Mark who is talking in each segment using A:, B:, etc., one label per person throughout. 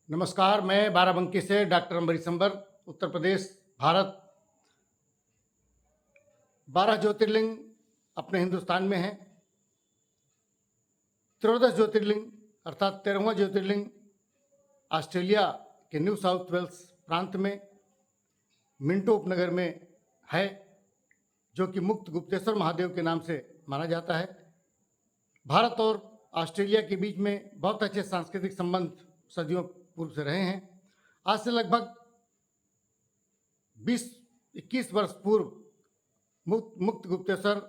A: नमस्कार, मैं बाराबंकी से डॉक्टर अम्बरीश अंबर, उत्तर प्रदेश, भारत। 12 ज्योतिर्लिंग अपने हिंदुस्तान में हैं। 13 ज्योतिर्लिंग अर्थात 13वां ज्योतिर्लिंग ऑस्ट्रेलिया के न्यू साउथ वेल्स प्रांत में मिंटो उपनगर में है, जो कि मुक्त गुप्तेश्वर महादेव के नाम से माना जाता है। भारत और ऑस्ट्रेलिया के बीच में बहुत अच्छे सांस्कृतिक संबंध सदियों पूर्व से रहे हैं। आज से लगभग 20-21 वर्ष पूर्व मुक्त गुप्तेश्वर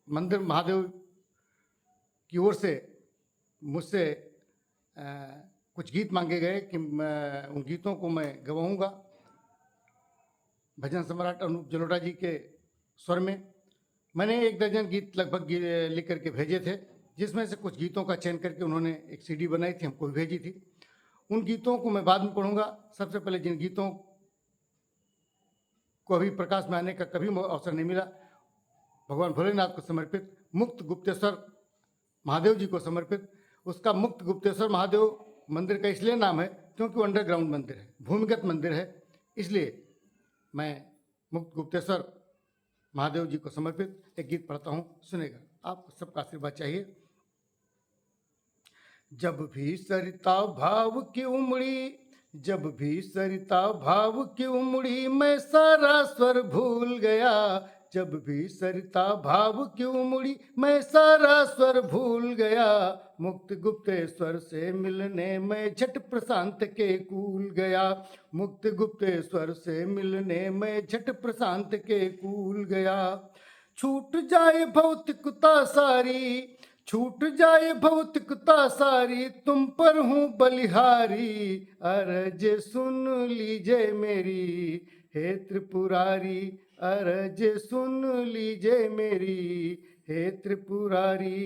A: मंदिर महादेव की ओर से मुझसे कुछ गीत मांगे गए कि उन गीतों को मैं गवाऊंगा। भजन सम्राट अनूप जलोटा जी के स्वर में मैंने 1 दर्जन गीत लगभग लिख करके भेजे थे, जिसमें से कुछ गीतों का चयन करके उन्होंने एक सीडी बनाई थी, हमको भेजी थी। उन गीतों को मैं बाद में पढ़ूंगा। सबसे पहले जिन गीतों को अभी प्रकाश में आने का कभी अवसर नहीं मिला, भगवान भोलेनाथ को समर्पित, मुक्त गुप्तेश्वर महादेव जी को समर्पित। उसका मुक्त गुप्तेश्वर महादेव मंदिर का इसलिए नाम है क्योंकि वो अंडरग्राउंड मंदिर है, भूमिगत मंदिर है। इसलिए मैं मुक्त गुप्तेश्वर महादेव जी को समर्पित एक गीत पढ़ता हूँ, सुनेगा। आपको सबका आशीर्वाद चाहिए। जब भी सरिता भाव की उमड़ी, जब भी सरिता भाव की उमड़ी, मैं सारा स्वर भूल गया। जब भी सरिता भाव की उमड़ी, मैं सारा स्वर भूल गया। मुक्त गुप्तेश्वर से मिलने मैं झट प्रशांत के कूल गया। मुक्त गुप्तेश्वर से मिलने मैं झट प्रशांत के कूल गया। छूट जाए भौतिकता सारी, छूट जाए भौतिकता सारी, तुम पर हूँ बलिहारी। अरज सुन लीजिए मेरी, हे त्रिपुरारी। अरज सुन लीजिए मेरी, हे त्रिपुरारी।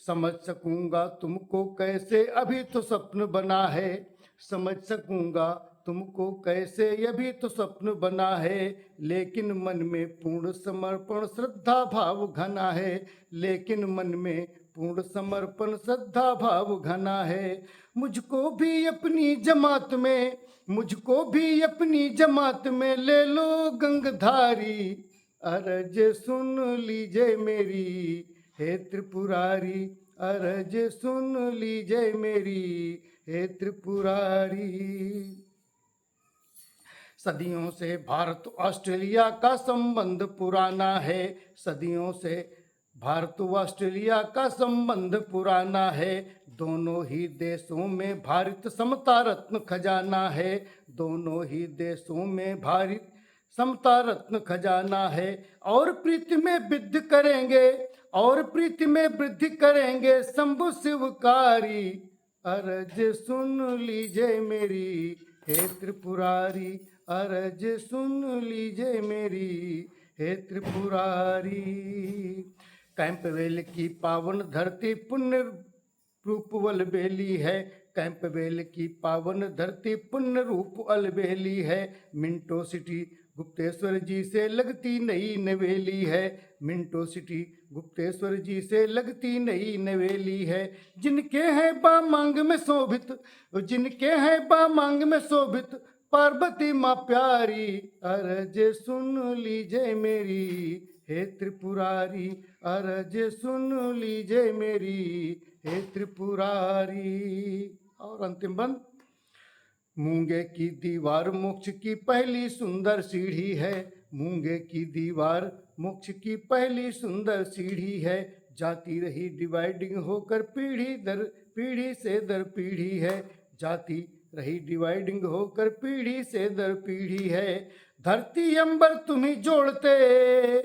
A: समझ सकूंगा तुमको कैसे, अभी तो स्वप्न बना है। समझ सकूंगा तुमको कैसे, ये भी तो स्वप्न बना है। लेकिन मन में पूर्ण समर्पण श्रद्धा भाव घना है। लेकिन मन में पूर्ण समर्पण श्रद्धा भाव घना है। मुझको भी अपनी जमात में, मुझको भी अपनी जमात में ले लो गंगधारी। अरज सुन लीजिए मेरी, हे त्रिपुरारी। अरज सुन लीजिए मेरी, हे त्रिपुरारी। सदियों से भारत ऑस्ट्रेलिया का संबंध पुराना है। सदियों से भारत ऑस्ट्रेलिया का संबंध पुराना है। दोनों ही देशों में भारत समता रत्न खजाना है। दोनों ही देशों में भारत समता रत्न खजाना है। और प्रीति में वृद्धि करेंगे, और प्रीति में वृद्धि करेंगे शंभु शिवकारी। अरज सुन लीजिए मेरी, हे त्रिपुरारी। अरज सुन लीजिए मेरी, हे त्रिपुरारी। कैंपवेल की पावन धरती पुण्य रूप अलबेली है। कैंपवेल की पावन धरती पुण्य रूप अलबेली है। मिंटो सिटी गुप्तेश्वर जी से लगती नई नवेली है। मिंटो सिटी गुप्तेश्वर जी से लगती नई नवेली है। जिनके हैं बा मांग में शोभित, जिनके हैं बा मांग में शोभित, पार्वती माँ प्यारी। अरज सुन लीजिए मेरी, हे त्रिपुरारी। अरज सुन लीजिए मेरी, हे त्रिपुरारी। और अंतिम बंद। मूंगे की दीवार मोक्ष की पहली सुंदर सीढ़ी है। मूंगे की दीवार मोक्ष की पहली सुंदर सीढ़ी है। जाती रही डिवाइडिंग होकर पीढ़ी दर पीढ़ी से दर पीढ़ी है। जाती रही डिवाइडिंग होकर पीढ़ी से दर पीढ़ी है। धरती अंबर तुम्ही जोड़ते,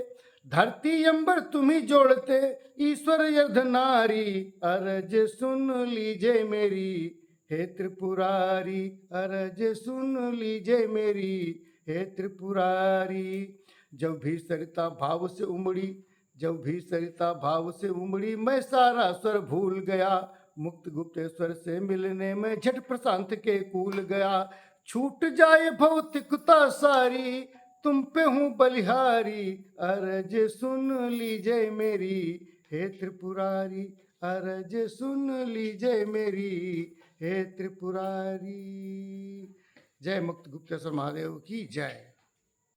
A: धरती अंबर तुम्ही जोड़ते, ईश्वर अर्धनारी। अरज सुन लीजिए मेरी, हे त्रिपुरारी। अरज सुन लीजिए मेरी, हे त्रिपुरारी। जब भी सरिता भाव से उमड़ी, जब भी सरिता भाव से उमड़ी, मैं सारा स्वर भूल गया। मुक्त गुप्तेश्वर से मिलने में झट प्रशांत के कूल गया। छूट जाए भौतिकता सारी, तुम पे हूँ बलिहारी। अरज सुन लीजिए मेरी, हे त्रिपुरारी। अरज सुन लीजिए मेरी, हे त्रिपुरारी। जय मुक्त गुप्तेश्वर महादेव की जय।